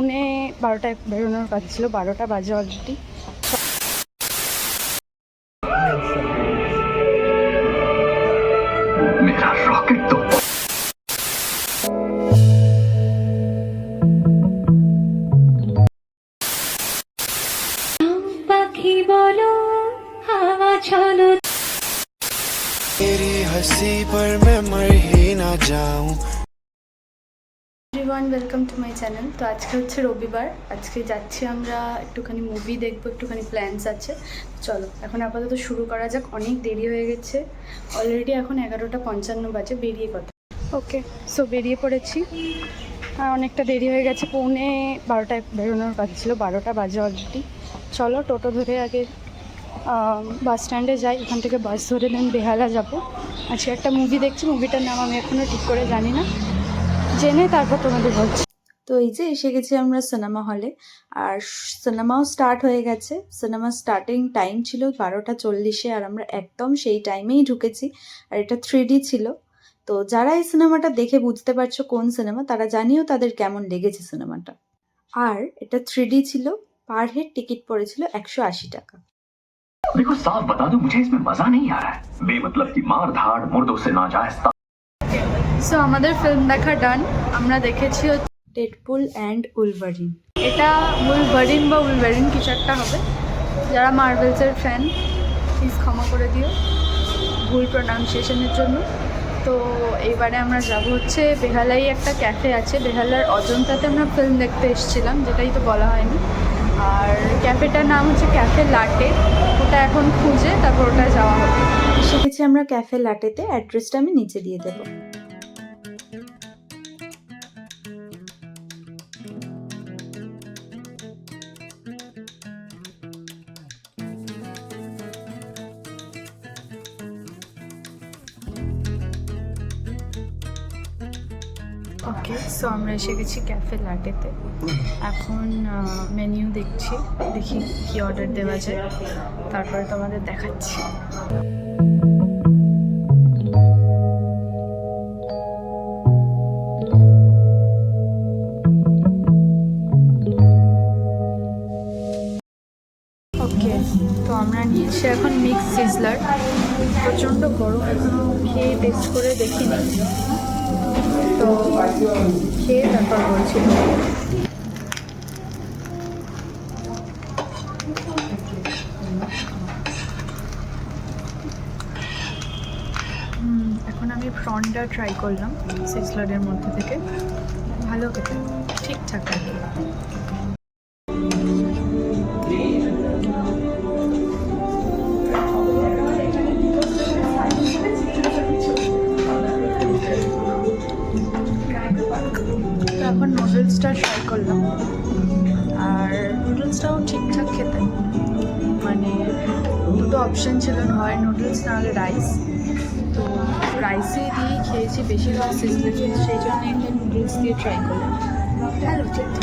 পুনে 12টায় বেরোনোর কথা ছিল, 12টা বাজে অলরেডি। मेरा रॉकेट तो পাখি বলো হাওয়া চলো तेरी हंसी पर मैं मर ही ना जाऊं। Everyone, welcome to my channel. তো আজকে হচ্ছে রবিবার, আজকে যাচ্ছি আমরা একটুখানি মুভি দেখবো, একটুখানি প্ল্যানস আছে। চলো এখন আপাতত শুরু করা যাক, অনেক দেরি হয়ে গেছে অলরেডি, এখন 11:55 বাজে, বেরিয়ে কথা। ওকে, সো বেরিয়ে পড়েছি। অনেকটা দেরি হয়ে গেছে, পৌনে 12টায় বেরোনোর কথা ছিল, 12টা বাজে অলরেডি। চলো টোটো ধরে আগে বাস স্ট্যান্ডে যাই, এখান থেকে বাস ধরে দেন বেহালা যাবো। আজকে একটা মুভি দেখছি, মুভিটার নাম আমি এখনও ঠিক করে জানি না, জেনে তারপর তোমাদের বলছি। তো এই যে এসে গেছি আমরা সিনেমা হলে, আর সিনেমাও স্টার্ট হয়ে গেছে। সিনেমা স্টার্টিং টাইম ছিল 12:40, আর আমরা একদম সেই টাইমেই ঢুকেছি। আর এটা 3D ছিল। তো যারা এই সিনেমাটা দেখে বুঝতে পারছো কোন সিনেমা, তারা জানিও তাদের কেমন লেগেছে সিনেমাটা। আর এটা 3D ছিল, পার হেড টিকিট পড়েছিল 180 টাকা। देखो साफ बता दो, मुझे इसमें मजा नहीं आ रहा है। बेमतलब की मार धाड़, मुर्दों से नाजायज সো আমাদের ফিল্ম দেখা ডান। আমরা দেখেছি ডেডপুল অ্যান্ড উলভারিন। এটা উলভারিন বা উলভারিন কিছু একটা হবে। যারা মার্ভেলসের ফ্যান প্লিজ ক্ষমা করে দিও ভুল প্রোনাউন্সিয়েশনের জন্য। তো এইবারে আমরা যাব হচ্ছে বেহালাই, একটা ক্যাফে আছে বেহালার অজন্তাতে, আমরা ফিল্ম দেখতে এসেছিলাম, যেটাই তো বলা হয়নি। আর ক্যাফেটার নাম হচ্ছে ক্যাফে লাটে, ওটা এখন খুঁজে তারপর ওটা যাওয়া হবে। এসে গেছি আমরা ক্যাফে লাটেতে, অ্যাড্রেসটা আমি নিচে দিয়ে দেবো। ওকে, সো আমরা এসে গেছি ক্যাফে লাটেতে। এখন মেনিউ দেখছি, দেখি কি অর্ডার দেওয়া যায়, তারপরে তোমাদের দেখাচ্ছি। ওকে, তো আমরা নিয়েছি এখন মিক্স সিজলার। প্রচণ্ড গরম, এখনও খেয়ে টেস্ট করে দেখিনি, তো খেয়ে তারপর বলছি। এখন আমি প্রনটা ট্রাই করলাম সিজলারের মধ্যে থেকে, ভালো খেতে, ঠিকঠাক আর কি। তো এখন নুডলসটা ট্রাই করলাম, আর নুডলসটাও ঠিকঠাক খেতে, মানে দুটো অপশান ছিল, হয় নুডলস নাহলে রাইস। তো রাইসে দিয়ে খেয়েছি বেশিরভাগ সিজলেছে, সেই জন্য একটা নুডলস দিয়ে ট্রাই করলাম, ভালো খেতে।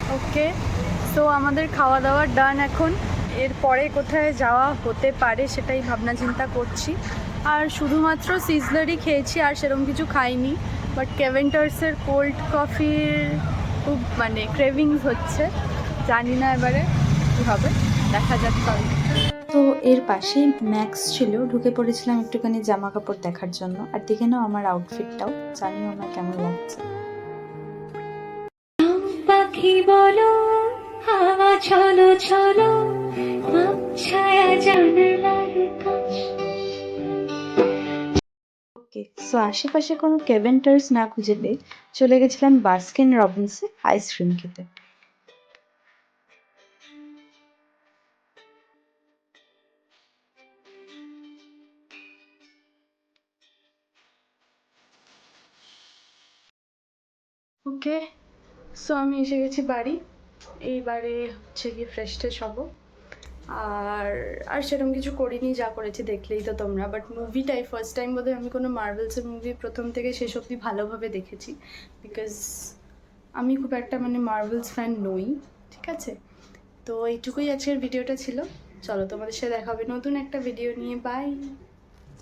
ওকে, তো আমাদের খাওয়া দাওয়া ডান। এখন এরপরে কোথায় যাওয়া হতে পারে সেটাই ভাবনা চিন্তা করছি। আর শুধুমাত্র সিজলারই খেয়েছি, আর সেরকম কিছু খাইনি। বাট কেভেন্টার্সের কোল্ড কফির খুব মানে ক্রেভিংস হচ্ছে, জানি না এবারে কী হবে, দেখা যাক তবে। তো এর পাশেই ম্যাক্স ছিল, ঢুকে পড়েছিলাম একটুখানি জামা কাপড় দেখার জন্য। আর দেখে নাও আমার আউটফিটটাও, জানিও আমার কেমন লাগছে। পাখি বলো হাওয়া চলো চলো ছায়া জানালার কাছে। ওকে, সো আশেপাশে কোনো কেভেন্টার্স না খুঁজে পেয়ে চলে গেছিলাম বাস্কিন রবিন্সে আইসক্রিম খেতে। ওকে, সো আমি এসে গেছি বাড়ি। এইবারে হচ্ছে গিয়ে ফ্রেশ ট্রেশ হবো। আর আর সেরকম কিছু করিনি, যা করেছি দেখলেই তো তোমরা। বাট মুভিটাই ফার্স্ট টাইম বোধহয় আমি কোনো মার্ভেলসের মুভি প্রথম থেকে শেষ অবধি ভালোভাবে দেখেছি, বিকজ আমি খুব একটা মানে মার্ভেলস ফ্যান নই। ঠিক আছে, তো এইটুকুই আজকের ভিডিওটা ছিল। চলো তোমাদের সাথে দেখা হবে নতুন একটা ভিডিও নিয়ে, বাই।